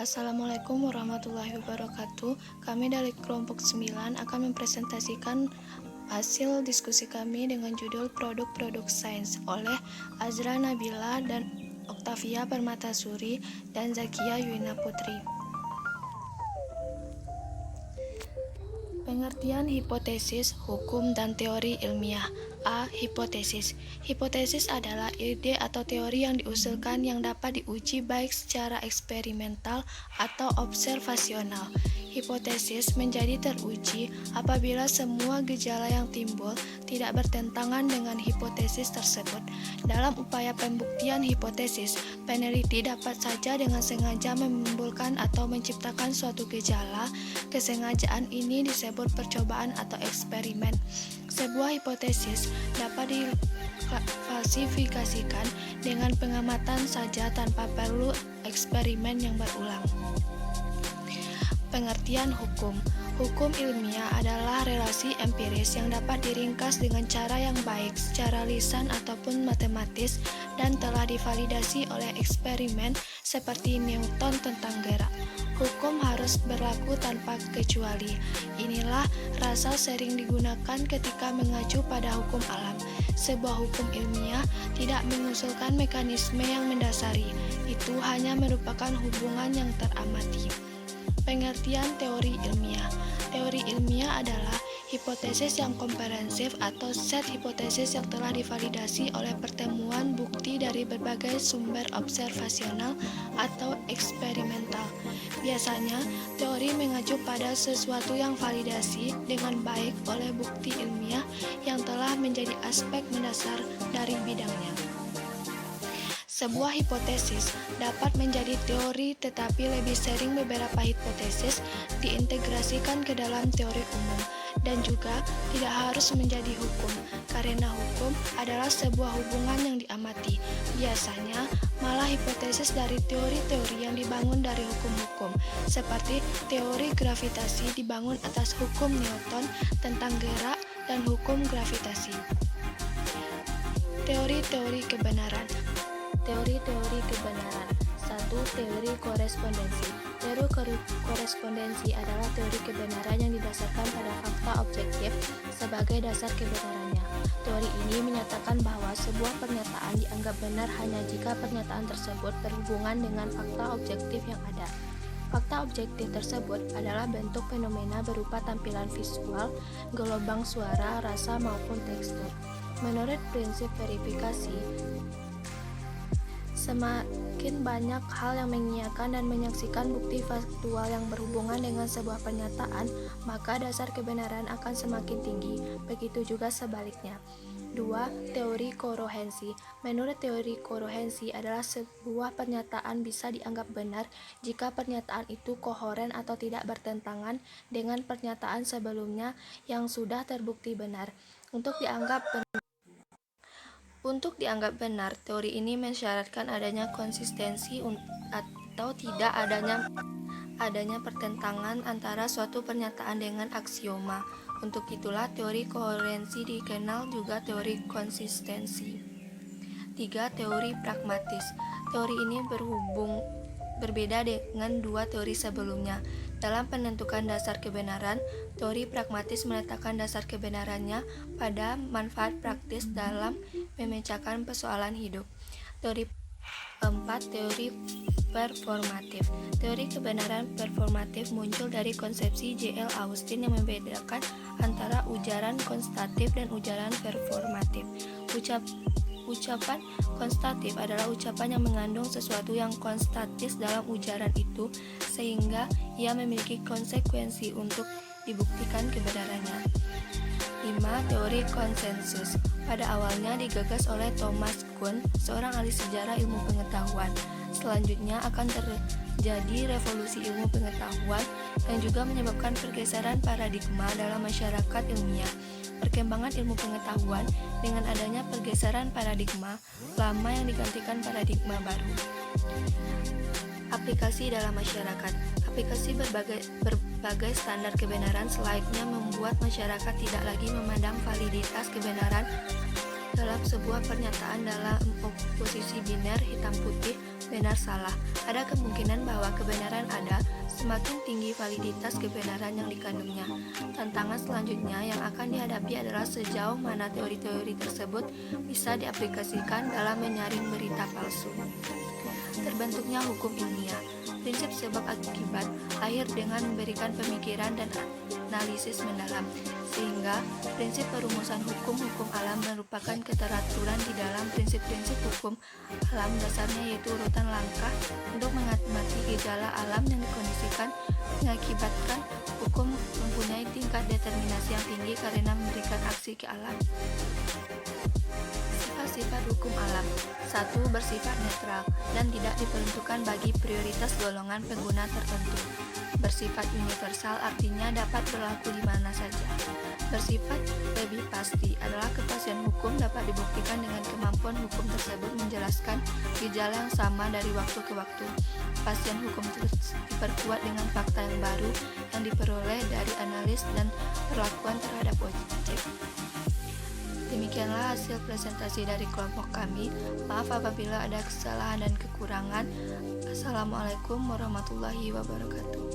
Assalamualaikum warahmatullahi wabarakatuh. Kami dari kelompok 9 akan mempresentasikan hasil diskusi kami dengan judul Produk-produk Sains oleh Azra Nabila dan Oktavia Permatasuri dan Zakia Yuina Putri. Pengertian hipotesis, hukum, dan teori ilmiah. A. Hipotesis. Hipotesis adalah ide atau teori yang diusulkan yang dapat diuji baik secara eksperimental atau observasional. Hipotesis menjadi teruji apabila semua gejala yang timbul tidak bertentangan dengan hipotesis tersebut. Dalam upaya pembuktian hipotesis, peneliti dapat saja dengan sengaja menimbulkan atau menciptakan suatu gejala. Kesengajaan ini disebut percobaan atau eksperimen. Sebuah hipotesis dapat difalsifikasikan dengan pengamatan saja tanpa perlu eksperimen yang berulang. Pengertian hukum. Hukum ilmiah adalah relasi empiris yang dapat diringkas dengan cara yang baik secara lisan ataupun matematis dan telah divalidasi oleh eksperimen seperti Newton tentang gerak. Hukum harus berlaku tanpa kecuali. Inilah rasa sering digunakan ketika mengacu pada hukum alam. Sebuah hukum ilmiah tidak mengusulkan mekanisme yang mendasari, itu hanya merupakan hubungan yang teramati. Pengertian teori ilmiah. Teori ilmiah adalah hipotesis yang komprehensif atau set hipotesis yang telah divalidasi oleh pertemuan bukti dari berbagai sumber observasional atau eksperimental. Biasanya, teori mengacu pada sesuatu yang validasi dengan baik oleh bukti ilmiah yang telah menjadi aspek mendasar dari bidangnya. Sebuah hipotesis dapat menjadi teori, tetapi lebih sering beberapa hipotesis diintegrasikan ke dalam teori umum, dan juga tidak harus menjadi hukum, karena hukum adalah sebuah hubungan yang diamati. Biasanya, malah hipotesis dari teori-teori yang dibangun dari hukum-hukum, seperti teori gravitasi dibangun atas hukum Newton tentang gerak dan hukum gravitasi. Teori-teori kebenaran. Teori-teori kebenaran. 1. Teori korespondensi. Teori korespondensi adalah teori kebenaran yang didasarkan pada fakta objektif sebagai dasar kebenarannya. Teori ini menyatakan bahwa sebuah pernyataan dianggap benar hanya jika pernyataan tersebut berhubungan dengan fakta objektif yang ada. Fakta objektif tersebut adalah bentuk fenomena berupa tampilan visual, gelombang suara, rasa maupun tekstur. Menurut prinsip verifikasi, semakin banyak hal yang mengiyakan dan menyaksikan bukti faktual yang berhubungan dengan sebuah pernyataan, maka dasar kebenaran akan semakin tinggi. Begitu juga sebaliknya. 2. Teori korohensi. Menurut teori korohensi adalah sebuah pernyataan bisa dianggap benar jika pernyataan itu kohoren atau tidak bertentangan dengan pernyataan sebelumnya yang sudah terbukti benar. Untuk dianggap benar, teori ini mensyaratkan adanya konsistensi atau tidak adanya pertentangan antara suatu pernyataan dengan aksioma. Untuk itulah teori koherensi dikenal juga teori konsistensi. 3. Teori pragmatis. Teori ini berbeda dengan dua teori sebelumnya. Dalam penentukan dasar kebenaran, teori pragmatis meletakkan dasar kebenarannya pada manfaat praktis dalam memecahkan persoalan hidup. Teori 4. Teori performatif. Teori kebenaran performatif muncul dari konsepsi J.L. Austin yang membedakan antara ujaran konstatif dan ujaran performatif. Ucapan konstatif adalah ucapan yang mengandung sesuatu yang konstatis dalam ujaran itu, sehingga ia memiliki konsekuensi untuk dibuktikan kebenarannya. 5. Teori konsensus. Pada awalnya digagas oleh Thomas Kuhn, seorang ahli sejarah ilmu pengetahuan. Selanjutnya akan terjadi revolusi ilmu pengetahuan yang juga menyebabkan pergeseran paradigma dalam masyarakat ilmiah. Perkembangan ilmu pengetahuan dengan adanya pergeseran paradigma lama yang digantikan paradigma baru. Aplikasi dalam masyarakat. Aplikasi berbagai standar kebenaran selayaknya membuat masyarakat tidak lagi memandang validitas kebenaran dalam sebuah pernyataan dalam posisi biner hitam putih, benar salah. Ada kemungkinan bahwa kebenaran semakin tinggi validitas kebenaran yang dikandungnya. Tantangan selanjutnya yang akan dihadapi adalah sejauh mana teori-teori tersebut bisa diaplikasikan dalam menyaring berita palsu. Terbentuknya hukum ilmiah. Prinsip sebab akibat lahir dengan memberikan pemikiran dan analisis mendalam, sehingga prinsip perumusan hukum-hukum alam merupakan keteraturan di dalam prinsip-prinsip hukum alam. Dasarnya yaitu urutan langkah untuk mengamati gejala alam yang dikondisikan mengakibatkan hukum mempunyai tingkat determinasi yang tinggi karena memberikan aksi ke alam. Sifat hukum alam. 1. Bersifat netral dan tidak diperuntukkan bagi prioritas golongan pengguna tertentu. Bersifat universal artinya dapat berlaku di mana saja. Bersifat lebih pasti adalah kepastian hukum dapat dibuktikan dengan kemampuan hukum tersebut menjelaskan gejala yang sama dari waktu ke waktu. Kepastian hukum diperkuat dengan fakta yang baru yang diperoleh dari analis dan perlakuan terhadap objek. Demikianlah hasil presentasi dari kelompok kami. Maaf apabila ada kesalahan dan kekurangan. Assalamualaikum warahmatullahi wabarakatuh.